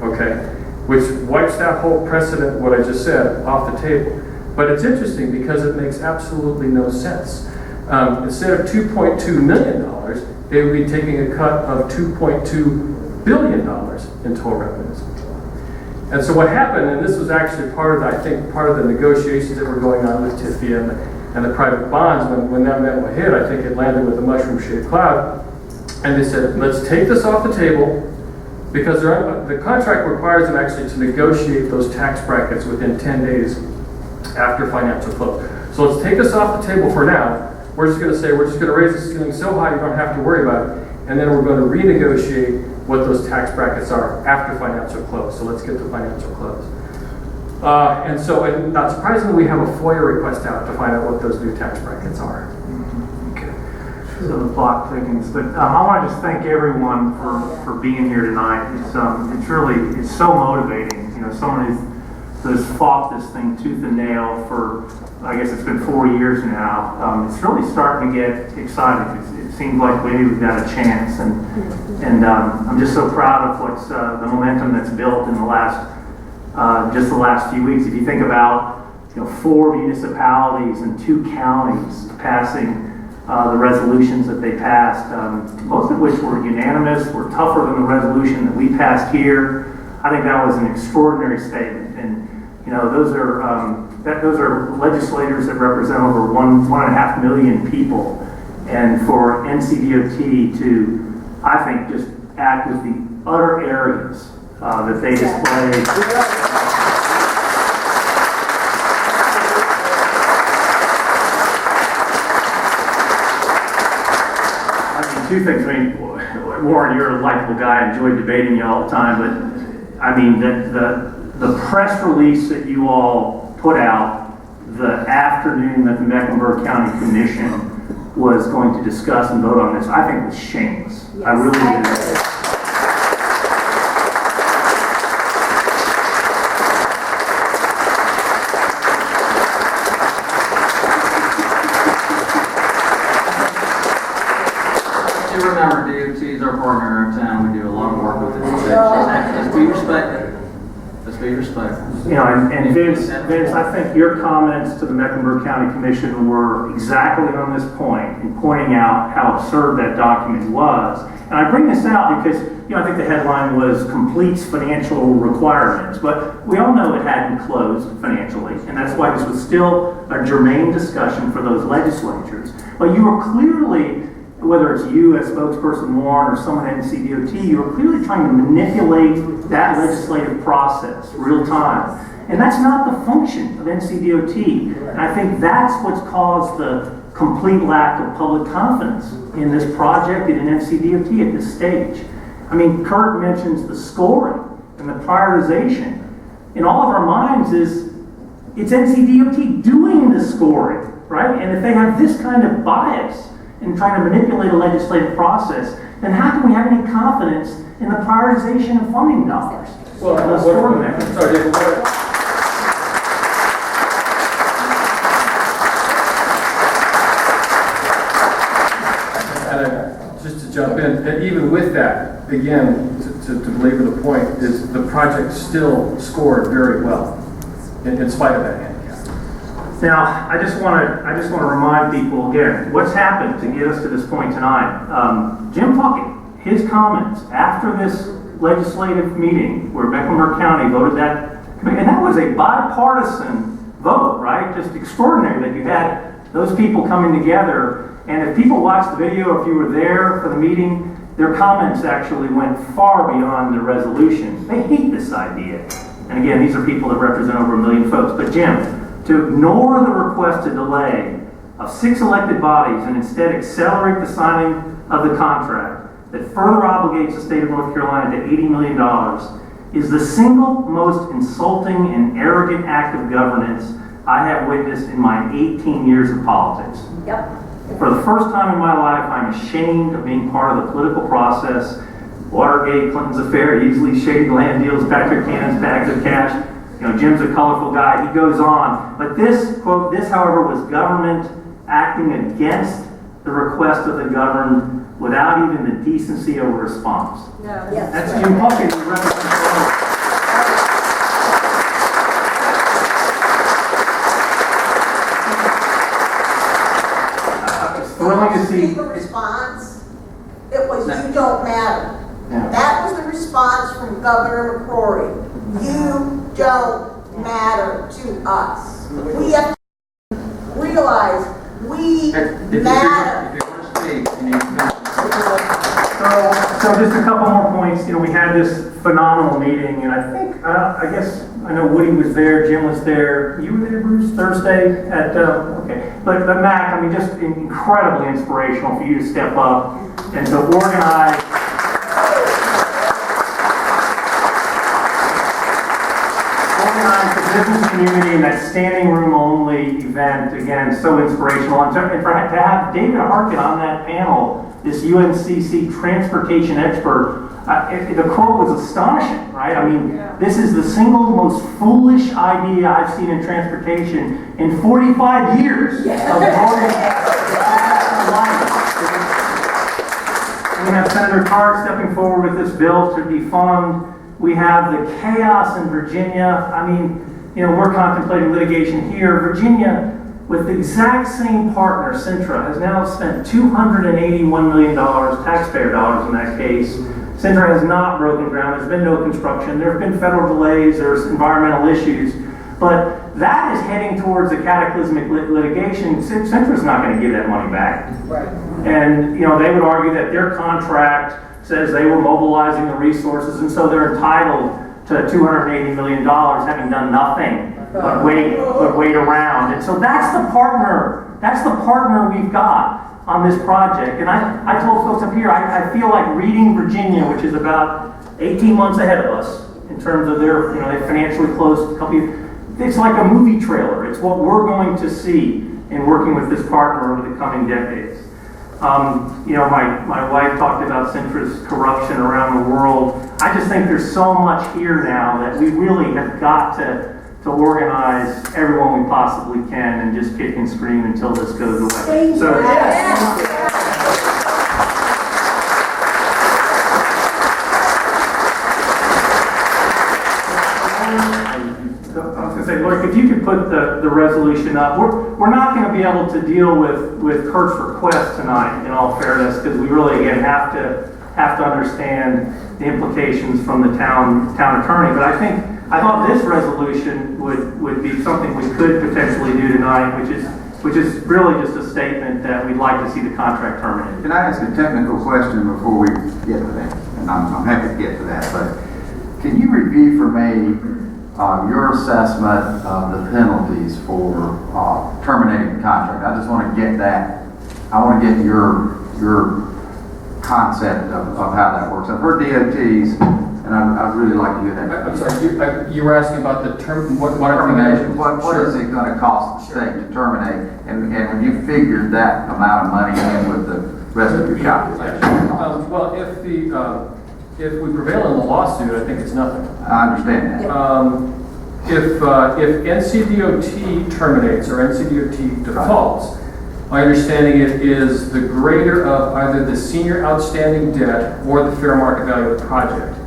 okay? Which wipes that whole precedent, what I just said, off the table. But it's interesting because it makes absolutely no sense. Instead of $2.2 million, they would be taking a cut of $2.2 billion in total revenues. And so what happened, and this was actually part of, I think, part of the negotiations that were going on with TIFIA and the private bonds, when that memo hit, I think it landed with a mushroom-shaped cloud. And they said, let's take this off the table, because the contract requires them actually to negotiate those tax brackets within 10 days after financial close. So let's take this off the table for now. We're just going to say, we're just going to raise the ceiling so high you don't have to worry about it. And then we're going to renegotiate what those tax brackets are after financial close. So let's get to financial close. And not surprisingly, we have a FOIA request out to find out what those new tax brackets are.
So the plot thickens, but I want to just thank everyone for being here tonight. It's so motivating. You know, someone who's fought this thing tooth and nail for, I guess it's been 4 years now. It's really starting to get exciting. It seems like maybe we've got a chance, and I'm just so proud of what's the momentum that's built in the last few weeks. If you think about 4 municipalities and 2 counties passing the resolutions that they passed, most of which were unanimous, were tougher than the resolution that we passed here. I think that was an extraordinary statement, and those are legislators that represent over 1.5 million people, and for NCDOT to, I think, just act with the utter arrogance that they displayed. Two things. I mean, Warren, you're a likable guy. I enjoy debating you all the time. But I mean, the press release that you all put out the afternoon that the Mecklenburg County Commission was going to discuss and vote on this, I think was shameless. Yes, I really do.
Remember, DOT is our partner in our town. We do a lot of work with it. Let's be respectful. Let's be respectful.
And Vince, I think your comments to the Mecklenburg County Commission were exactly on this point in pointing out how absurd that document was. And I bring this out because, I think the headline was completes financial requirements, but we all know it hadn't closed financially, and that's why this was still a germane discussion for those legislatures. But you were clearly, whether it's you as spokesperson Warren or someone at NCDOT, you were clearly trying to manipulate that legislative process real time. And that's not the function of NCDOT. And I think that's what's caused the complete lack of public confidence in this project and in NCDOT at this stage. I mean, Kurt mentions the scoring and the prioritization. In all of our minds it's NCDOT doing the scoring, right? And if they have this kind of bias in trying to manipulate a legislative process, then how can we have any confidence in the prioritization of funding dollars?
Well, sorry, David, just to jump in, and even with that, again, to belabor the point, is the project still scored very well in spite of that handicap.
Now, I just want to remind people again what's happened to get us to this point tonight. Jim Puckett, his comments after this legislative meeting where Mecklenburg County voted that, and that was a bipartisan vote, right? Just extraordinary that you had those people coming together. And if people watched the video, if you were there for the meeting, their comments actually went far beyond the resolution. They hate this idea. And again, these are people that represent over 1 million folks. But Jim, to ignore the request to delay of 6 elected bodies and instead accelerate the signing of the contract that further obligates the state of North Carolina to $80 million is the single most insulting and arrogant act of governance I have witnessed in my 18 years of politics.
Yep.
For the first time in my life, I'm ashamed of being part of the political process. Watergate, Clinton's affair, easily shady land deals, Patrick Cannon's bags of cash. Jim's a colorful guy. He goes on. But this, quote, this, however, was government acting against the request of the governed without even the decency of a response.
Yes.
That's Jim Puckett, who represents thrilling to see.
The response, it was you don't matter. That was the response from Governor McCrory. You don't matter to us. We have to realize we matter.
If you want to speak, you need to
So just a couple more points. We had this phenomenal meeting, and I think, I guess, I know Woody was there, Jim was there. You were there, Bruce, Thursday at, okay. But Mac, I mean, just incredibly inspirational for you to step up and to organize the business community in that standing room only event. Again, so inspirational. And to have David Harkin on that panel, this UNCC transportation expert, the quote was astonishing, right? I mean, this is the single most foolish idea I've seen in transportation in 45 years of We have Senator Tarr stepping forward with this bill to defund. We have the chaos in Virginia. I mean, we're contemplating litigation here. Virginia, with the exact same partner, Cintra, has now spent $281 million, taxpayer dollars in that case. Cintra has not broken ground. There's been no construction. There have been federal delays. There's environmental issues. But that is heading towards a cataclysmic litigation. Cintra's not going to give that money back.
Right.
And, they would argue that their contract says they were mobilizing the resources, and so they're entitled to $280 million, having done nothing but wait around. And so that's the partner we've got on this project. And I told folks up here, I feel like reading Virginia, which is about 18 months ahead of us in terms of their, they financially closed a couple of years. It's like a movie trailer. It's what we're going to see in working with this partner over the coming decades. My wife talked about Cintra's corruption around the world. I just think there's so much here now that we really have got to organize everyone we possibly can and just kick and scream until this goes away. So, I was going to say, Lord, if you could put the resolution up. We're not going to be able to deal with Kurt's request tonight, in all fairness, because we really, again, have to understand the implications from the town attorney. But I thought this resolution would be something we could potentially do tonight, which is really just a statement that we'd like to see the contract terminated.
Can I ask a technical question before we get to that? And I'm happy to get to that, but can you review for me your assessment of the penalties for terminating the contract? I just want to get that. I want to get your concept of how that works. I've heard DOTs, and I'd really like to hear that.
I'm sorry, you were asking about the term, what
termination. What is it going to cost the state to terminate? And have you figured that amount of money in with the rest of your calculation?
Well, if we prevail in the lawsuit, I think it's nothing.
I understand that.
If NCDOT terminates or NCDOT defaults, my understanding is the greater of either the senior outstanding debt or the fair market value of the project.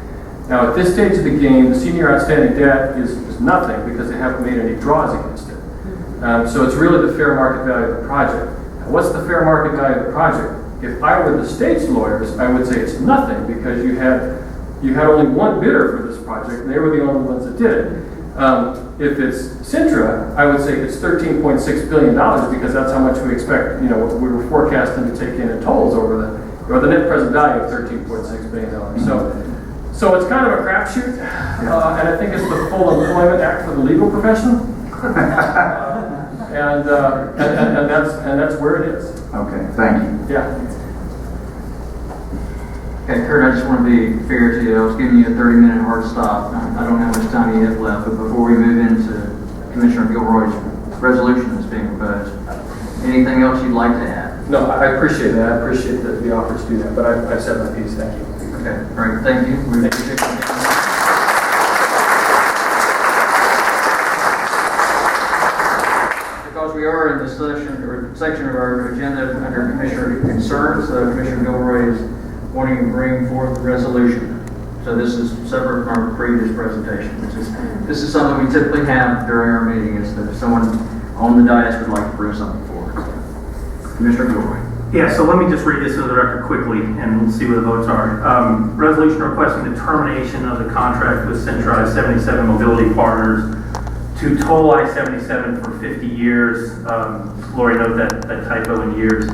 Now, at this stage of the game, the senior outstanding debt is nothing because they haven't made any draws against it. So it's really the fair market value of the project. Now, what's the fair market value of the project? If I were the state's lawyers, I would say it's nothing because you had only one bidder for this project, and they were the only ones that did it. If it's Cintra, I would say it's $13.6 billion because that's how much we expect, we were forecasting to take in tolls over the net present value of $13.6 billion. So it's kind of a crapshoot, and I think it's the Full Employment Act for the legal profession. And that's where it is.
Okay, thank you.
Yeah.
Okay, Kurt, I just want to be fair to you. I was giving you a 30-minute hard stop. I don't have much time you have left, but before we move into Commissioner Gilroy's resolution that's being proposed, anything else you'd like to add?
No, I appreciate that. I appreciate the offer to do that, but I've said my piece. Thank you.
Okay, all right, thank you. We appreciate you. because we are in the section of our agenda under Commissioner concerns, Commissioner Gilroy is wanting to bring forth the resolution. So this is separate from our previous presentation. This is something we typically have during our meeting, is that if someone on the dais would like to bring something forward. Commissioner Gilroy.
Yeah, so let me just read this into the record quickly and we'll see what the votes are. Resolution requesting the termination of the contract with Cintra I77 Mobility Partners to toll I77 for 50 years. Lori, note that typo in years.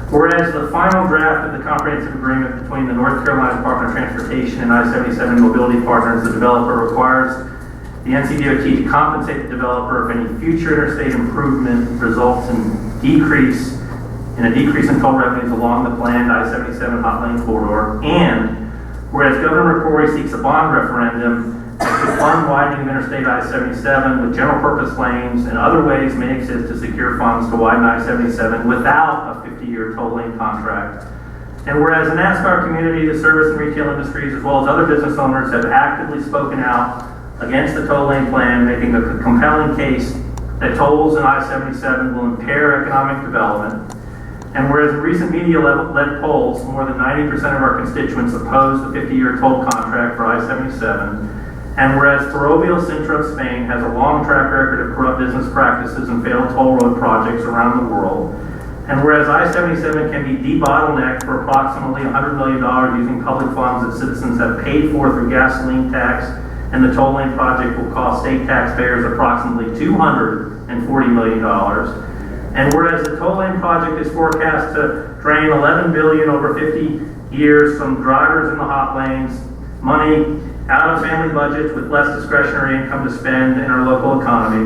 Whereas the final draft of the comprehensive agreement between the North Carolina Department of Transportation and I77 Mobility Partners, the developer requires the NCDOT to compensate the developer if any future interstate improvement results in a decrease in toll revenues along the planned I77 hot lane corridor. And whereas Governor McCrory seeks a bond referendum that could fund widening of Interstate I77 with general purpose lanes and other ways may exist to secure funds to widen I77 without a 50-year toll lane contract. And whereas the NASCAR community, the service and retail industries, as well as other business owners have actively spoken out against the toll lane plan, making a compelling case that tolls in I77 will impair economic development. And whereas in recent media-led polls, more than 90% of our constituents oppose the 50-year toll contract for I77, and whereas Ferrovial Cintra of Spain has a long track record of corrupt business practices and failed toll road projects around the world, and whereas I77 can be debottlenecked for approximately $100 million using public funds that citizens have paid for through gasoline tax, and the toll lane project will cost state taxpayers approximately $240 million, and whereas the toll lane project is forecast to drain $11 billion over 50 years from drivers in the hot lanes, money out of family budgets with less discretionary income to spend in our local economy.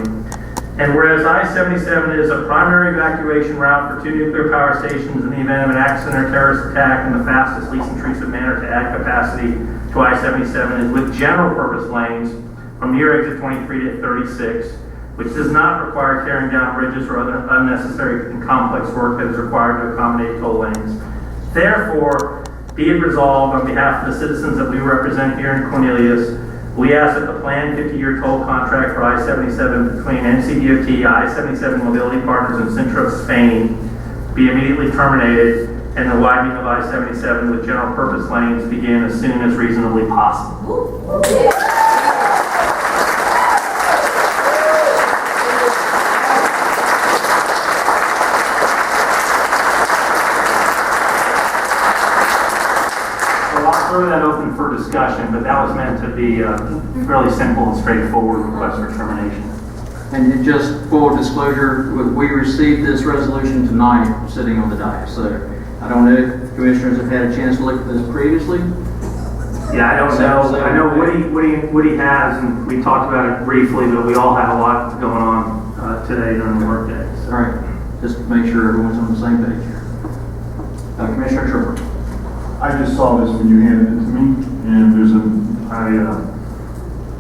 And whereas I-77 is a primary evacuation route for 2 nuclear power stations in the event of an accident or terrorist attack, and the fastest, least intrusive manner to add capacity to I-77 is with general purpose lanes from near exit 23 to 36, which does not require tearing down bridges or other unnecessary and complex work that is required to accommodate toll lanes. Therefore, be it resolved on behalf of the citizens that we represent here in Cornelius, we ask that the planned 50-year toll contract for I-77 between NCDOT, I-77 Mobility Partners, and Cintra of Spain be immediately terminated, and the widening of I-77 with general purpose lanes begin as soon as reasonably possible. That open for discussion, but that was meant to be a fairly simple and straightforward request for termination.
And just full disclosure, we received this resolution tonight sitting on the dais. So I don't know if commissioners have had a chance to look at this previously.
Yeah, I don't know. I know Woody has, and we talked about it briefly, but we all had a lot going on today during the workday. So.
All right, just to make sure everyone's on the same page here. Commissioner Trooper.
I just saw this when you handed it to me, and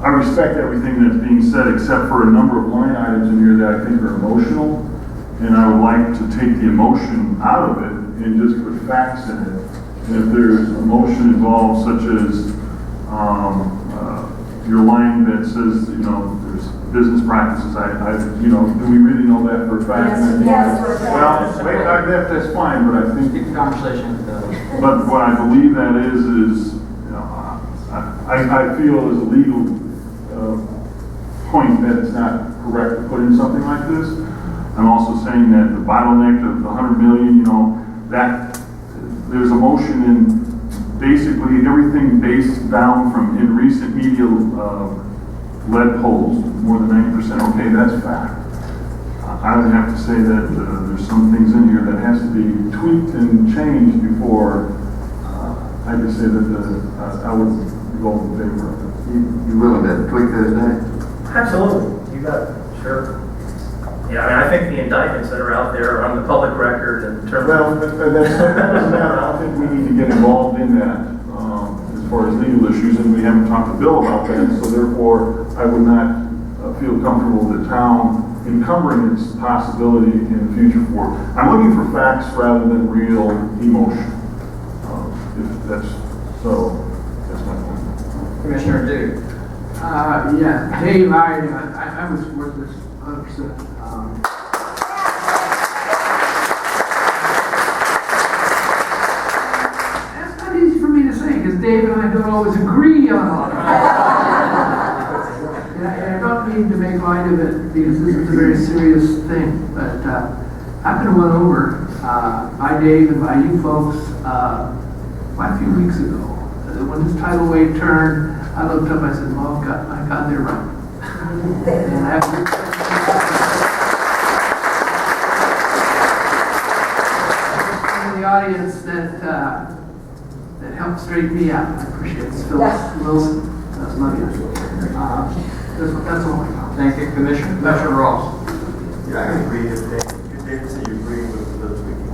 I respect everything that's being said except for a number of line items in here that I think are emotional, and I would like to take the emotion out of it and just put facts in it. And if there's emotion involved, such as your line that says, there's business practices, do we really know that for a fact?
Yes.
Well, that's fine, but I think
Keep the conversation.
But what I believe that is I feel as a legal point that it's not correct to put in something like this. I'm also saying that the bottleneck of the 100 million, that there's a motion in basically everything based down from in recent media led polls, more than 90%. Okay, that's fact. I would have to say that there's some things in here that has to be tweaked and changed before I could say that I would go in favor of it.
You willing to tweak those days?
Absolutely. You got it. Sure. Yeah, I think the indictments that are out there are on the public record in terms
Well, that doesn't matter. I don't think we need to get involved in that as far as legal issues, and we haven't talked to Bill about that, so therefore I would not feel comfortable with the town encumbering its possibility in the future for. I'm looking for facts rather than real emotion. If that's so, that's my point.
Commissioner Duke.
Yeah, Dave, I would support this 100%. always agree on all of it. And I don't mean to make light of it because this is a very serious thing, but I've been run over by Dave and by you folks quite a few weeks ago. When this tidalway turned, I looked up, I said, well, I got there right. And I have in the audience that helped straighten me out. I appreciate it. Phyllis Wilson. That's love you. That's all I got.
Thank you, Commissioner. Commissioner Ross.
Yeah, I agree. David said you agree with the tweaking.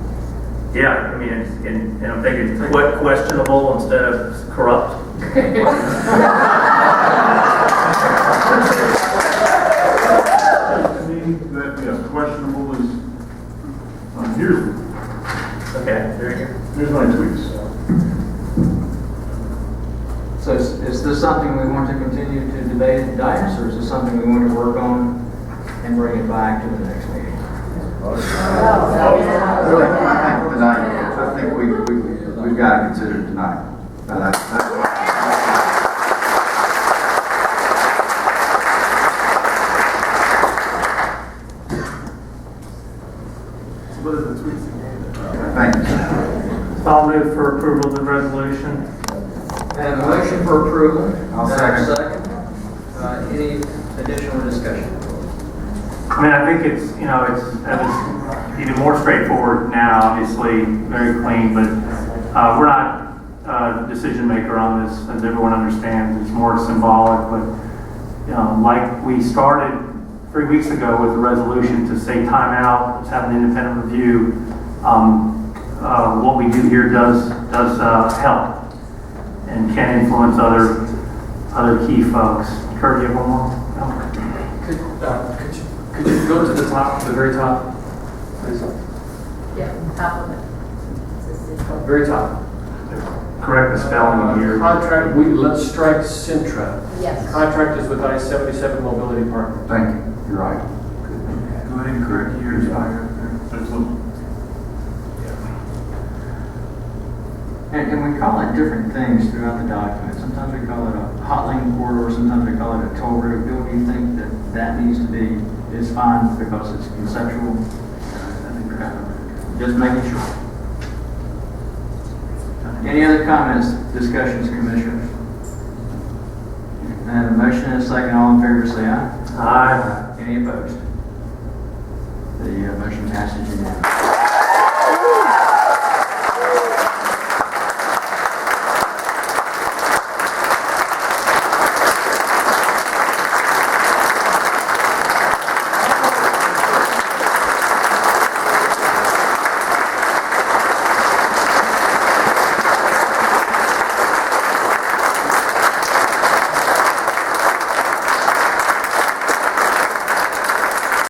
Yeah, I mean, and I'm thinking questionable instead of corrupt.
That questionable is, here's
Okay, there you go.
here's my tweets.
So is this something we want to continue to debate at DIAS, or is this something we want to work on and bring it back to the next meeting?
Really, I think tonight, I think we've got to consider it tonight. Now, that's
What are the tweets again?
thank you.
I'll move for approval of the resolution.
And a motion for approval.
I'll
Do I have a
second.
Any additional discussion?
I mean, I think it's even more straightforward now, obviously, very clean, but we're not a decision maker on this, as everyone understands. It's more symbolic, but like we started 3 weeks ago with the resolution to say time out, let's have an independent review. What we do here does help and can influence other key folks. Kurt, you have one more? No?
Could you go to the top, the very top, please?
Yeah, top of it.
Very top.
Correct the spelling here.
Contract, let's strike Cintra.
Yes.
Contract is with I77 Mobility Partners.
Thank you. You're right.
Go ahead and correct yours.
Excellent.
And we call it different things throughout the document. Sometimes we call it a hot lane corridor, sometimes we call it a toll road. Do you think that needs to be, is fine because it's conceptual? Just making sure. Any other comments, discussions, Commissioners? And a motion and a second, all in favor say aye.
Aye.
Any opposed? The motion passes unanimously.